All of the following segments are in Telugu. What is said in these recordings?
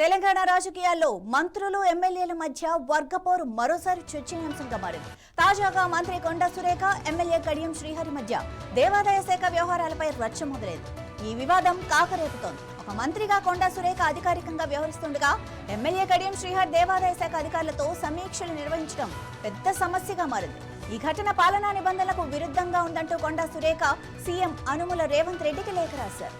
తెలంగాణ రాజకీయాల్లో మంత్రులు ఎమ్మెల్యేల మధ్య వర్గపోరు మరోసారి చర్చనీయాంశంగా మారింది. తాజాగా మంత్రి కొండా సురేఖ ఎమ్మెల్యే కడియం శ్రీహరి మధ్య దేవాదాయ శాఖ వ్యవహారాలపై రచ్చ మొదలైంది. ఈ వివాదం కాకరేపుతోంది. ఒక మంత్రిగా కొండా సురేఖ అధికారికంగా వ్యవహరిస్తుండగా ఎమ్మెల్యే కడియం శ్రీహరి దేవాదాయ శాఖ అధికారులతో సమీక్షలు నిర్వహించడం పెద్ద సమస్యగా మారింది. ఈ ఘటన పాలనా నిబంధనలకు విరుద్ధంగా ఉందంటూ కొండా సురేఖ సీఎం అనుముల రేవంత్ రెడ్డికి లేఖ రాశారు.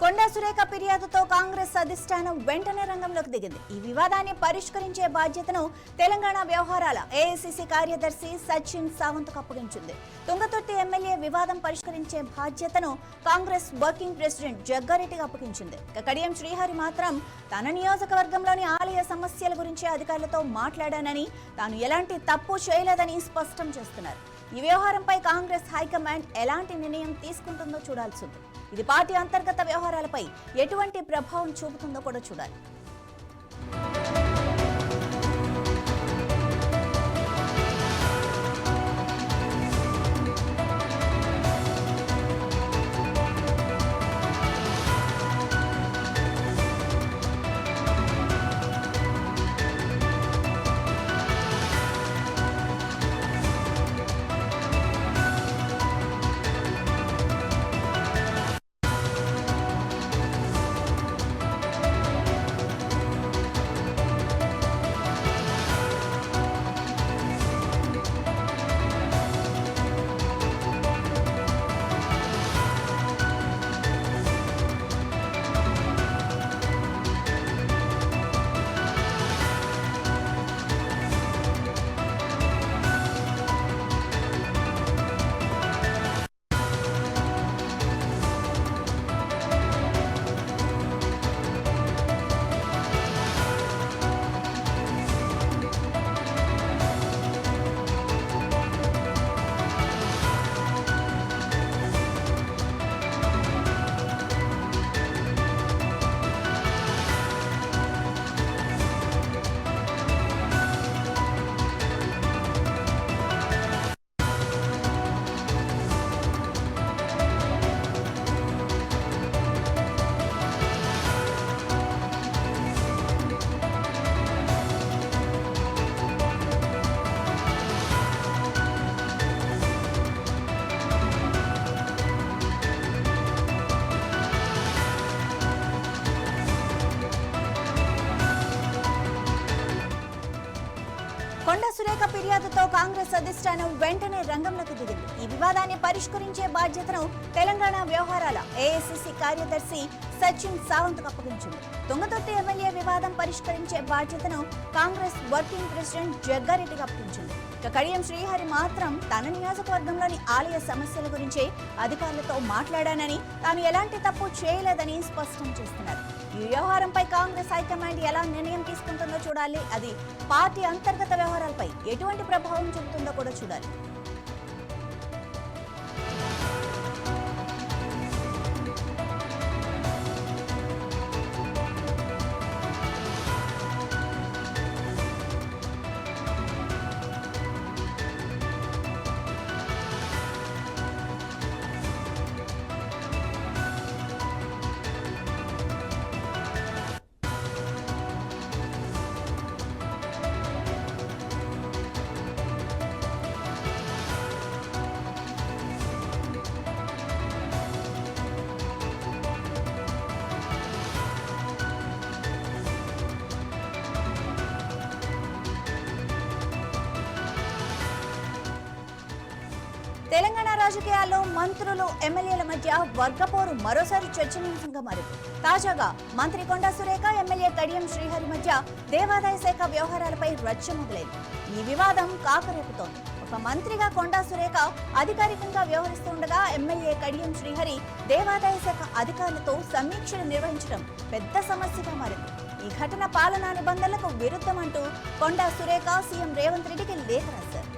కొండా సురేఖ ఫిర్యాదుతో కాంగ్రెస్ అధిష్టానం వెంటనే రంగంలోకి దిగింది. ఈ వివాదాన్ని పరిష్కరించే బాధ్యతను తెలంగాణ వ్యవహారాల ఏఐసీసీ కార్యదర్శి సచిన్ సావంత్కు అప్పగించింది. తుంగతుర్తి ఎమ్మెల్యే వివాదం పరిష్కరించే బాధ్యతను కాంగ్రెస్ వర్కింగ్ ప్రెసిడెంట్ జగ్గారెడ్డికి అప్పగించింది. కడియం శ్రీహరి మాత్రం తన నియోజకవర్గంలోని ఆలయ సమస్యల గురించి అధికారులతో మాట్లాడానని, తాను ఎలాంటి తప్పు చేయలేదని స్పష్టం చేస్తున్నారు. ఈ వ్యవహారంపై కాంగ్రెస్ హైకమాండ్ ఎలాంటి నిర్ణయం తీసుకుంటుందో చూడాల్సి ఉంది. ఇది పార్టీ అంతర్గత వ్యవహారాలపై ఎటువంటి ప్రభావం చూపుతుందో కూడా చూడాలి. కొండా సురేఖ ఫిర్యాదుతో కాంగ్రెస్ అధిష్టానం వెంటనే రంగంలోకి దిగింది. ఈ వివాదాన్ని పరిష్కరించే బాధ్యతను తెలంగాణ వ్యవహారాల ఏఐసీసీ కార్యదర్శి సచిన్ సావంత్కు అప్పగించింది. తుంగతుర్తి ఎమ్మెల్యే వివాదం పరిష్కరించే బాధ్యతను కాంగ్రెస్ వర్కింగ్ ప్రెసిడెంట్ జగ్గారెడ్డికి అప్పగించింది. కడియం శ్రీహరి మాత్రం తన నియోజకవర్గంలోని ఆలయ సమస్యల గురించి అధికారులతో మాట్లాడానని, తాను ఎలాంటి తప్పు చేయలేదని స్పష్టం చేస్తున్నారు. ఈ వ్యవహారంపై కాంగ్రెస్ హైకమాండ్ ఎలా నిర్ణయం తీసుకుంటుందో చూడాలి. అది పార్టీ అంతర్గత వ్యవహారాలపై ఎటువంటి ప్రభావం చూపుతుందో కూడా చూడాలి. తెలంగాణ రాజకీయాల్లో మంత్రులు ఎమ్మెల్యేల మధ్య వర్గపోరు మరోసారి చర్చనీయాంశంగా మారింది. తాజాగా మంత్రి కొండా సురేఖ ఎమ్మెల్యే కడియం శ్రీహరి మధ్య దేవాదాయ శాఖ వ్యవహారాలపై రచ్చ మొదలైంది. ఈ వివాదం కాకరేపుతోంది. ఒక మంత్రిగా కొండా సురేఖ అధికారికంగా వ్యవహరిస్తుండగా ఎమ్మెల్యే కడియం శ్రీహరి దేవాదాయ శాఖ అధికారులతో సమీక్షలు నిర్వహించడం పెద్ద సమస్యగా మారింది. ఈ ఘటన పాలనా నిబంధనలకు విరుద్ధమంటూ కొండా సురేఖ సీఎం రేవంత్ రెడ్డికి లేఖ రాశారు.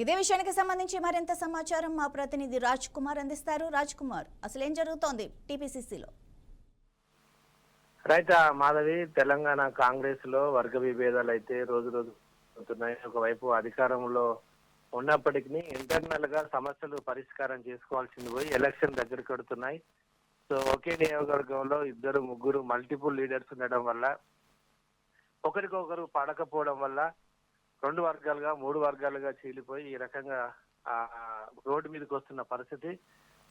ఇదే విషయానికి సంబంధించి మరింత సమాచారం మా ప్రతినిధి రాజ్ కుమార్ అందిస్తారు. రాజ్ కుమార్, అసలు ఏం జరుగుతోంది టీపీసీసీలో? రైట్ మాధవి, తెలంగాణ కాంగ్రెస్ లో వర్గ విభేదాలు అయితే రోజు రోజు అవుతున్నాయి. ఒకవైపు అధికారంలో ఉన్నప్పటికీ ఇంటర్నల్ గా సమస్యలు పరిష్కారం చేసుకోవాల్సింది పోయి ఎలక్షన్ దగ్గర కడుతున్నాయి. సో ఒకే నియోజకవర్గంలో ఇద్దరు ముగ్గురు మల్టిపుల్ లీడర్స్ ఉండడం వల్ల ఒకరికొకరు పడకపోవడం వల్ల 2 వర్గాలుగా 3 వర్గాలుగా చీలిపోయి ఈ రకంగా రోడ్డు మీదకి వస్తున్న పరిస్థితి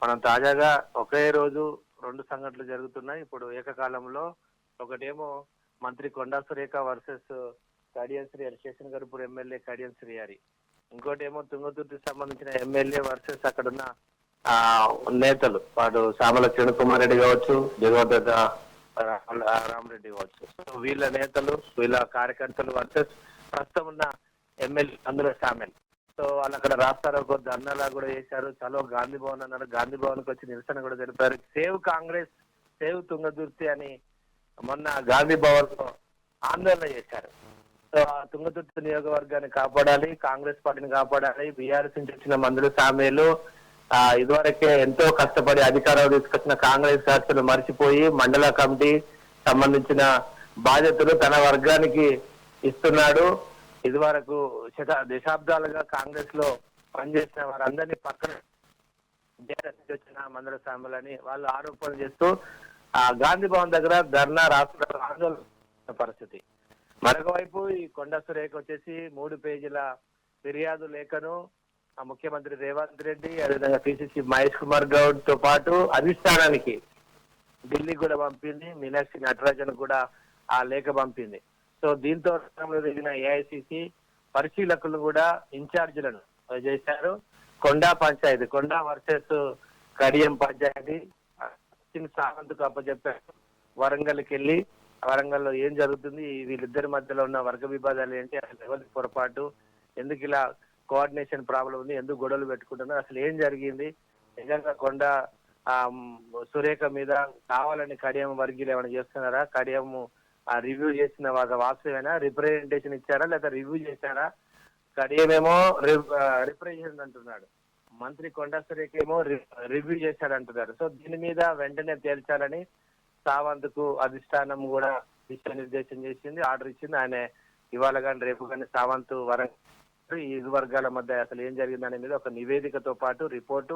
మనం తాజాగా ఒకే రోజు 2 సంఘటనలు జరుగుతున్నాయి. ఇప్పుడు ఏకకాలంలో ఒకటేమో మంత్రి కొండా సురేఖ వర్సెస్ కడియం శ్రీహరి, శేషన్ గరుపూర్ ఎమ్మెల్యే కడియం శ్రీహరి, ఇంకోటేమో తుంగతుర్తికి సంబంధించిన ఎమ్మెల్యే వర్సెస్ అక్కడున్న నేతలు, వాడు సామల కిరణ్ కుమార్ రెడ్డి కావచ్చు, జగవద్ద రామరెడ్డి కావచ్చు. సో వీళ్ళ నేతలు వీళ్ళ కార్యకర్తలు వర్సెస్ ప్రస్తుతం ఉన్న ఎమ్మెల్యే అందులో షామిల్. సో వాళ్ళు అక్కడ రాస్తారు, ఒక ధర్నాలా కూడా చేశారు. చలో గాంధీ భవన్ అన్నారు, గాంధీ భవన్ కి వచ్చి నిరసన కూడా తెలిపారు. సేవ్ కాంగ్రెస్, సేవ్ తుంగతుర్తి అని మొన్న గాంధీ భవన్ లో ఆందోళన చేశారు. సో ఆ తుంగతుర్తి నియోజకవర్గాన్ని కాపాడాలి, కాంగ్రెస్ పార్టీని కాపాడాలి. బీఆర్ఎస్ నుంచి వచ్చిన మందుల సామీలు ఇదివరకే ఎంతో కష్టపడి అధికారం తీసుకొచ్చిన కాంగ్రెస్ శాసనలు మర్చిపోయి మండల కమిటీ సంబంధించిన బాధ్యతలు తన వర్గానికి ఇస్తున్నాడు. ఇదివరకు దశాబ్దాలుగా కాంగ్రెస్ లో పనిచేసిన వారందరినీ పక్కన వచ్చిన మందల సాములని వాళ్ళు ఆరోపణలు చేస్తూ గాంధీ భవన్ దగ్గర ధర్నా రాష్ట్ర ఆందోళన పరిస్థితి. మరొక వైపు ఈ కొండా సురేఖ వచ్చేసి 3 పేజీల ఫిర్యాదు లేఖను ముఖ్యమంత్రి రేవంత్ రెడ్డి, అదేవిధంగా పిసిసి మహేష్ కుమార్ గౌడ్ తో పాటు అధిష్టానానికి ఢిల్లీ కూడా పంపింది. మీనాక్షి నటరాజన్ కూడా ఆ లేఖ పంపింది. సో దీంతో దిగిన ఏఐసిసి పరిశీలకులు కూడా ఇన్ఛార్జీలను చేశారు. కొండా పంచాయతీ, కొండా వర్సెస్ కడియం పంచాయతీ సావంత్కు అప్పచెప్పారు. వరంగల్కి వెళ్ళి వరంగల్లో ఏం జరుగుతుంది, వీళ్ళిద్దరి మధ్యలో ఉన్న వర్గ విభేదాలు ఏంటి, అసలు ఎవరికి పొరపాటు, ఎందుకు ఇలా కోఆర్డినేషన్ ప్రాబ్లం ఉంది, ఎందుకు గొడవలు పెట్టుకుంటున్నారు, అసలు ఏం జరిగింది, నిజంగా కొండా సురేఖ మీద కావాలని కడియం వర్గీయులు ఏమైనా చేస్తున్నారా, కడియం రివ్యూ చేసిన వాస్తవేనా, రిప్రజెంటేషన్ ఇచ్చారా లేదా రివ్యూ చేశారా? కడియమేమో రిప్రజెంట్ అంటున్నాడు, మంత్రి కొండా సురేఖ ఏమో రివ్యూ చేశాడంటున్నారు. సో దీని మీద వెంటనే తేల్చాలని సావంత్కు అధిష్టానం కూడా దిశానిర్దేశం చేసింది, ఆర్డర్ ఇచ్చింది. ఆయన ఇవాళ కానీ రేపు కానీ సావంత్ ఈ ఇరు వర్గాల మధ్య అసలు ఏం జరిగిందనే మీద ఒక నివేదికతో పాటు రిపోర్టు,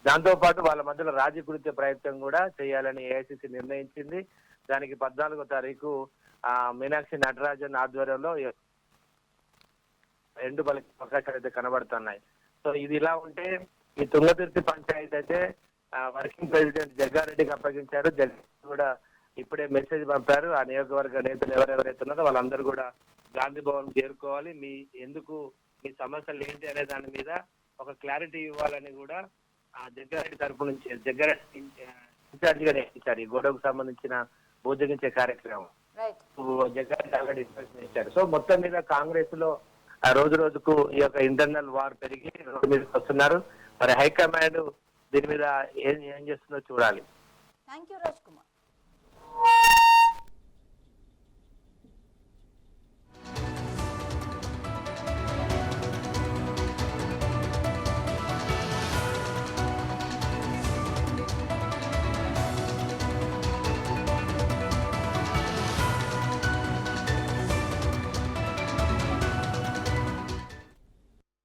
దాంతో పాటు వాళ్ళ మధ్యలో రాజీ కుదిర్చే ప్రయత్నం కూడా చేయాలని ఏఐసిసి నిర్ణయించింది. దానికి 14వ తారీఖు మీనాక్షి నటరాజన్ ఆధ్వర్యంలో ఎండుబలికి అవకాశాలు అయితే కనబడుతున్నాయి. సో ఇది ఇలా ఉంటే ఈ తుంగతుర్తి పంచాయతీ అయితే వర్కింగ్ ప్రెసిడెంట్ జగ్గారెడ్డికి అప్పగించారు. జగ్గారెడ్డి కూడా ఇప్పుడే మెసేజ్ పంపారు, ఆ నియోజకవర్గ నేతలు ఎవరెవరైతే ఉన్నారో వాళ్ళందరూ కూడా గాంధీ భవన్ చేరుకోవాలి, మీ సమస్యలు ఏంటి అనే దాని మీద ఒక క్లారిటీ ఇవ్వాలని కూడా ఆ జగ్గారెడ్డి తరపు నుంచి జగ్గారెడ్డి ఇన్ఛార్జ్ గా నియమించారు. ఈ గొడవకు సంబంధించిన బోధించే కార్యక్రమం జగ్గారెడ్డి ఆల్రెడీ ఇన్స్ట్రక్షన్ ఇచ్చారు. సో మొత్తం మీద కాంగ్రెస్ లో రోజు రోజుకు ఈ యొక్క ఇంటర్నల్ వార్ పెరిగి రోడ్డు మీదకి వస్తున్నారు. మరి హైకమాండ్ దీని మీద ఏం చేస్తుందో చూడాలి. Thank you Raj Kumar.